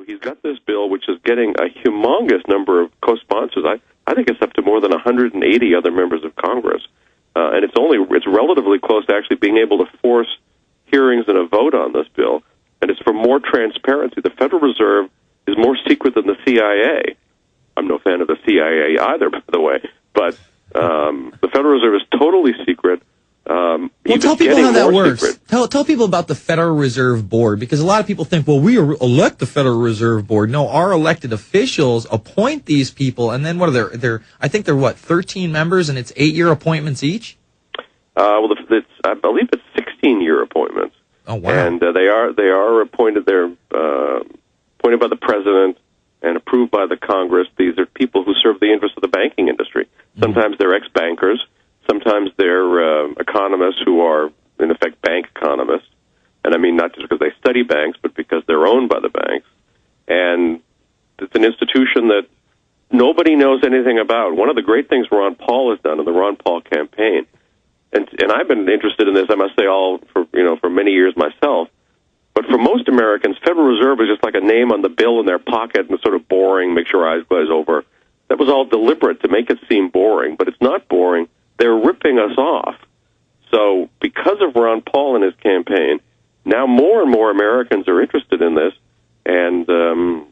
he's got this bill which is getting a humongous number of co-sponsors. I think it's up to more than 180 other members of Congress. And it's relatively close to actually being able to force hearings and a vote on this bill. And it's for more transparency. The Federal Reserve is more secret than the CIA. I'm no fan of the CIA either, by the way. But the Federal Reserve is totally secret. Well, tell people how that works. Tell people about the Federal Reserve Board, because a lot of people think, well, we elect the Federal Reserve Board. No, our elected officials appoint these people, and then what are there? I think they're 13 members, and it's 8-year appointments each. Well, I believe it's 16-year appointments. Oh wow! And they are appointed. They're appointed by the president and approved by the Congress. These are people who serve the interests of the banking industry. Sometimes they're ex-bankers. Sometimes they're economists who are, in effect, bank economists. And I mean, not just because they study banks, but because they're owned by the banks. And it's an institution that nobody knows anything about. One of the great things Ron Paul has done in the Ron Paul campaign, and I've been interested in this, I must say, for many years myself. But for most Americans, Federal Reserve is just like a name on the bill in their pocket, and it's sort of boring, makes your eyes glaze over. That was all deliberate to make it seem boring, but it's not boring. They're ripping us off. So because of Ron Paul and his campaign, now more and more Americans are interested in this. And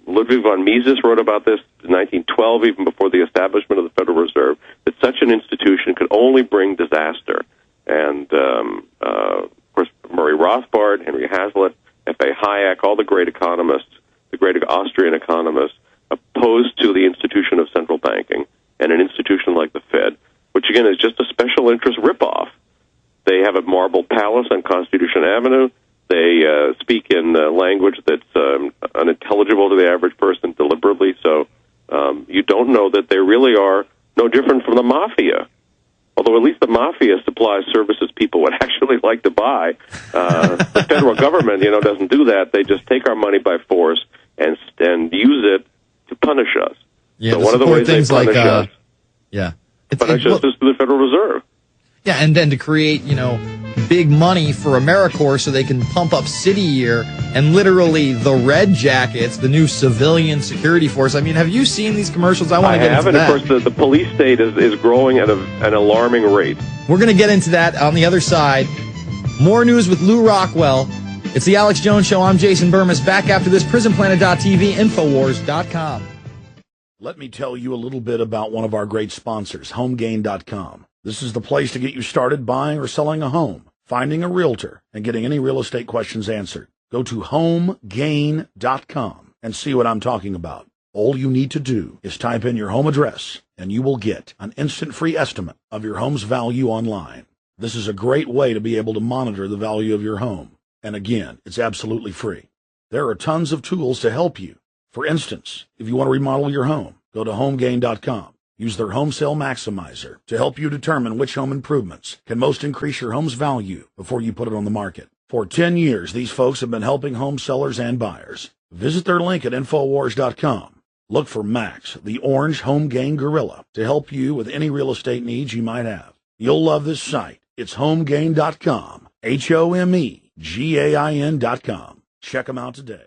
Ludwig von Mises wrote about this in 1912, even before the establishment of the Federal Reserve, that such an institution could only bring disaster. And, of course, Murray Rothbard, Henry Hazlitt, F.A. Hayek, all the great economists, the great Austrian economists, opposed to the institution of central banking and an institution like the Fed, which, again, is just a special interest ripoff. They have a marble palace on Constitution Avenue. They speak in language that's unintelligible to the average person deliberately, so you don't know that they really are no different from the mafia. Although at least the mafia supplies services people would actually like to buy. The federal government, doesn't do that. They just take our money by force and use it to punish us. Yeah, so one of the ways they punish us, punish us is through the Federal Reserve. Yeah, and then to create, big money for AmeriCorps so they can pump up City Year and literally the Red Jackets, the new civilian security force. I mean, have you seen these commercials? I want to get into that. Of course, the police state is growing at an alarming rate. We're going to get into that on the other side. More news with Lew Rockwell. It's the Alex Jones Show. I'm Jason Burmis. Back after this, PrisonPlanet.tv, Infowars.com. Let me tell you a little bit about one of our great sponsors, HomeGain.com. This is the place to get you started buying or selling a home, finding a realtor, and getting any real estate questions answered. Go to HomeGain.com and see what I'm talking about. All you need to do is type in your home address, and you will get an instant free estimate of your home's value online. This is a great way to be able to monitor the value of your home. And again, it's absolutely free. There are tons of tools to help you. For instance, if you want to remodel your home, go to HomeGain.com. Use their Home Sale Maximizer to help you determine which home improvements can most increase your home's value before you put it on the market. For 10 years, these folks have been helping home sellers and buyers. Visit their link at Infowars.com. Look for Max, the orange Home Gain Gorilla, to help you with any real estate needs you might have. You'll love this site. It's HomeGain.com, HomeGain.com. Check them out today.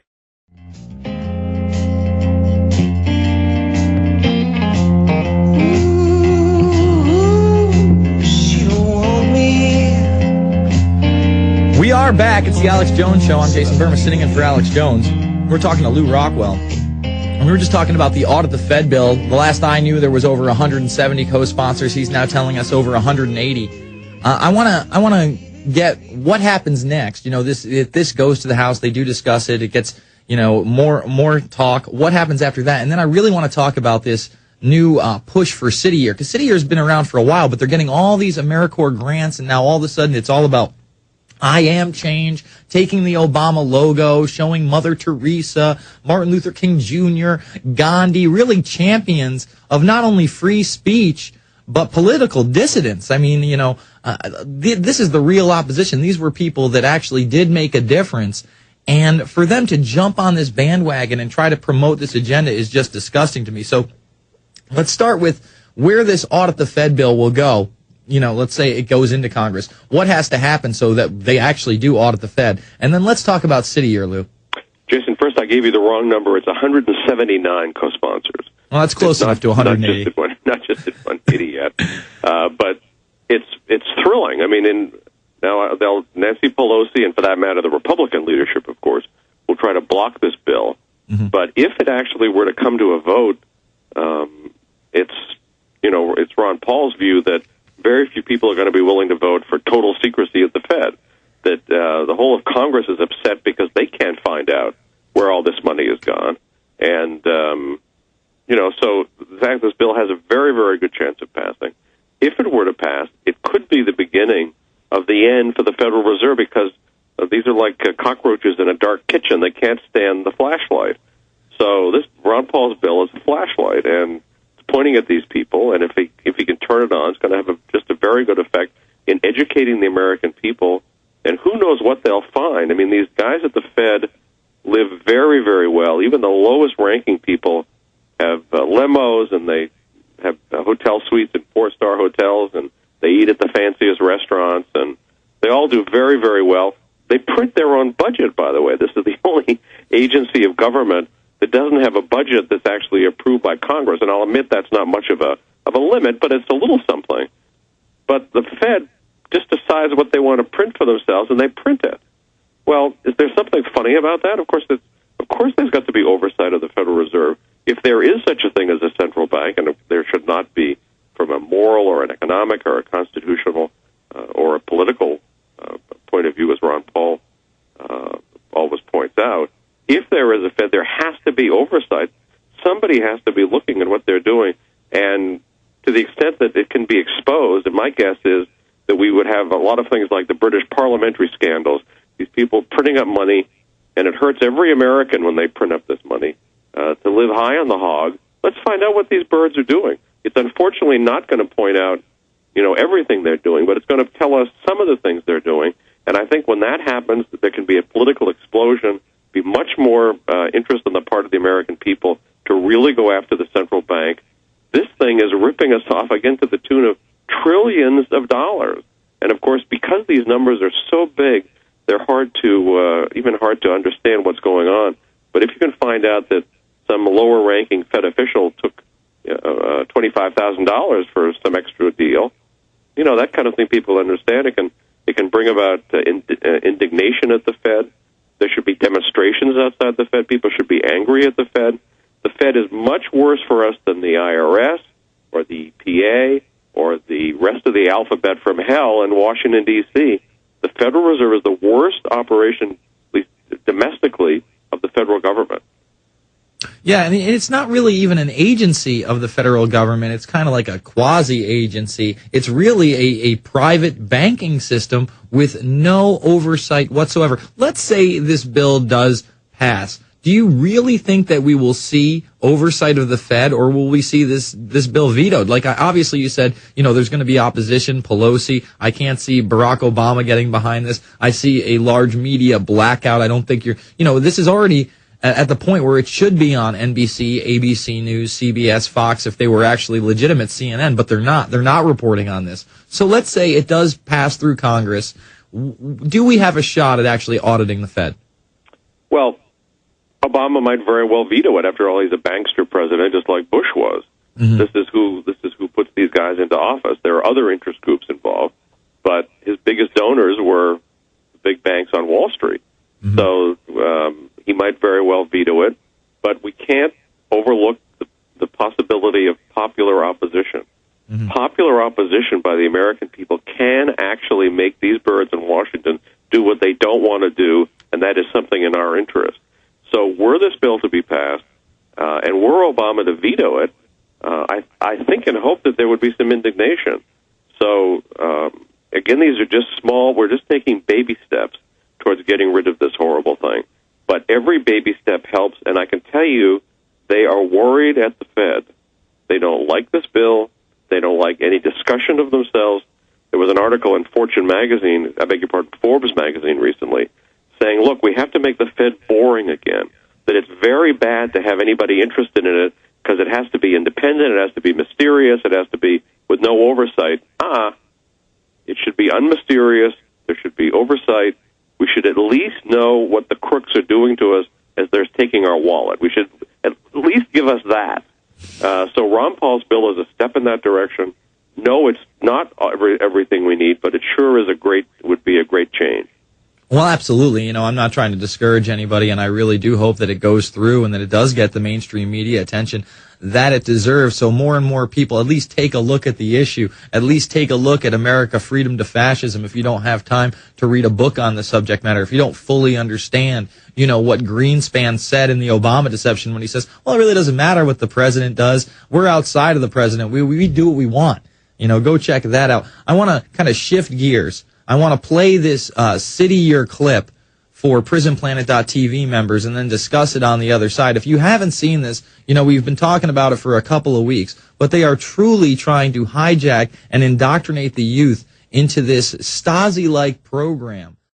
We are back. It's the Alex Jones Show. I'm Jason Burmis, sitting in for Alex Jones. We're talking to Lew Rockwell. And we were just talking about the Audit the Fed bill. The last I knew, there was over 170 co-sponsors. He's now telling us over 180. I want to get what happens next. If this goes to the House, they do discuss it. It gets, more talk. What happens after that? And then I really want to talk about this new push for City Year, because City Year has been around for a while, but they're getting all these AmeriCorps grants, and now all of a sudden it's all about I am change, taking the Obama logo, showing Mother Teresa, Martin Luther King Jr., Gandhi, really champions of not only free speech, but political dissidents. I mean, this is the real opposition. These were people that actually did make a difference. And for them to jump on this bandwagon and try to promote this agenda is just disgusting to me. So let's start with where this Audit the Fed bill will go. Let's say it goes into Congress. What has to happen so that they actually do audit the Fed? And then let's talk about City Year, Lou. Jason, first I gave you the wrong number. It's 179 co-sponsors. Well, that's close enough to 180. Not just at 180 yet. But it's thrilling. I mean, Nancy Pelosi, and for that matter, the Republican leadership, of course, will try to block this bill. Mm-hmm. But if it actually were to come to a vote, it's Ron Paul's view that very few people are going to be willing to vote for total secrecy at the Fed. That the whole of Congress is upset because they can't find out where all this money has gone. And, so the fact this bill has a very, very good chance of passing. If it were to pass, it could be the beginning of the end for the Federal Reserve because these are like cockroaches in a dark kitchen. They can't stand the flashlight. So this Ron Paul's bill is a flashlight, and it's pointing at these people, and if he can turn it on, it's going to have just a very good effect in educating the American people, and who knows what they'll find. I mean, these guys at the Fed live very, very well. Even the lowest-ranking people have limos, and they have hotel suites in four-star hotels, and they eat at the fanciest restaurants, and they all do very, very well. They print their own budget, by the way. This is the only agency of government that doesn't have a budget that's actually approved by Congress. And I'll admit that's not much of a limit, but it's a little something. But the Fed just decides what they want to print for themselves, and they print it. Well, is there something funny about that? Of course, there's got to be oversight of the Federal Reserve. If there is such a thing as a central bank, and there should not be from a moral or an economic or a constitutional or a political point of view, as Ron Paul always points out, if there is a Fed, there has to be oversight. Somebody has to be looking at what they're doing. And to the extent that it can be exposed, and my guess is that we would have a lot of things like the British parliamentary scandals, these people printing up money, and it hurts every American when they print up this money, to live high on the hog. Let's find out what these birds are doing. It's unfortunately not going to point out, everything they're doing, but it's going to tell us some of the things they're doing. And I think when that happens, there can be a political explosion, be much more interest on the part of the American people to really go after the central bank. This thing is ripping us off, again, to the tune of trillions of dollars. And, of course, because these numbers are so big, they're hard to understand what's going on. But if you can find out that some lower-ranking Fed official took $25,000 for some extra deal, that kind of thing people understand. It can bring about indignation at the Fed. There should be demonstrations outside the Fed. People should be angry at the Fed. The Fed is much worse for us than the IRS or the EPA or the rest of the alphabet from hell in Washington, D.C. The Federal Reserve is the worst operation, at least domestically, of the federal government. Yeah, and it's not really even an agency of the federal government. It's kind of like a quasi-agency. It's really a private banking system with no oversight whatsoever. Let's say this bill does pass. Do you really think that we will see oversight of the Fed, or will we see this bill vetoed? Like, obviously you said, there's going to be opposition, Pelosi. I can't see Barack Obama getting behind this. I see a large media blackout. I don't think this is already at the point where it should be on NBC, ABC News, CBS, Fox, if they were actually legitimate, CNN, but they're not. They're not reporting on this. So let's say it does pass through Congress. Do we have a shot at actually auditing the Fed? Well, Obama might very well veto it. After all, he's a bankster president, just like Bush was. Mm-hmm. This is who puts these guys into office. There are other interest groups involved, but his biggest donors were the big banks on Wall Street. Mm-hmm. So he might very well veto it, but we can't overlook the possibility of popular opposition. Mm-hmm. Popular opposition by the American people can actually make these birds in Washington do what they don't want to do, and that is something in our interest. So were this bill to be passed, and were Obama to veto it, I think and hope that there would be some indignation. So, again, these are just small. We're just taking baby steps towards getting rid of this horrible thing. But every baby step helps, and I can tell you they are worried at the Fed. They don't like this bill. They don't like any discussion of themselves. There was an article in Fortune magazine, Forbes magazine recently, saying, look, we have to make the Fed boring again, that it's very bad to have anybody interested in it because it has to be independent, it has to be mysterious, it has to be with no oversight. It should be unmysterious, there should be oversight. We should at least know what the crooks are doing to us, as they're taking our wallet. We should at least give us that. So Ron Paul's bill is a step in that direction. No, it's not everything we need, but it sure is would be a great change. Well, absolutely. You know, I'm not trying to discourage anybody, and I really do hope that it goes through and that it does get the mainstream media attention that it deserves, so more and more people at least take a look at the issue, at least take a look at America, Freedom to Fascism, if you don't have time to read a book on the subject matter, if you don't fully understand, you know, what Greenspan said in the Obama deception when he says, well, it really doesn't matter what the president does. We're outside of the president. We do what we want. You know, go check that out. I want to kind of shift gears. I want to play this City Year clip for PrisonPlanet.tv members and then discuss it on the other side. If you haven't seen this, you know, we've been talking about it for a couple of weeks, but they are truly trying to hijack and indoctrinate the youth into this Stasi-like program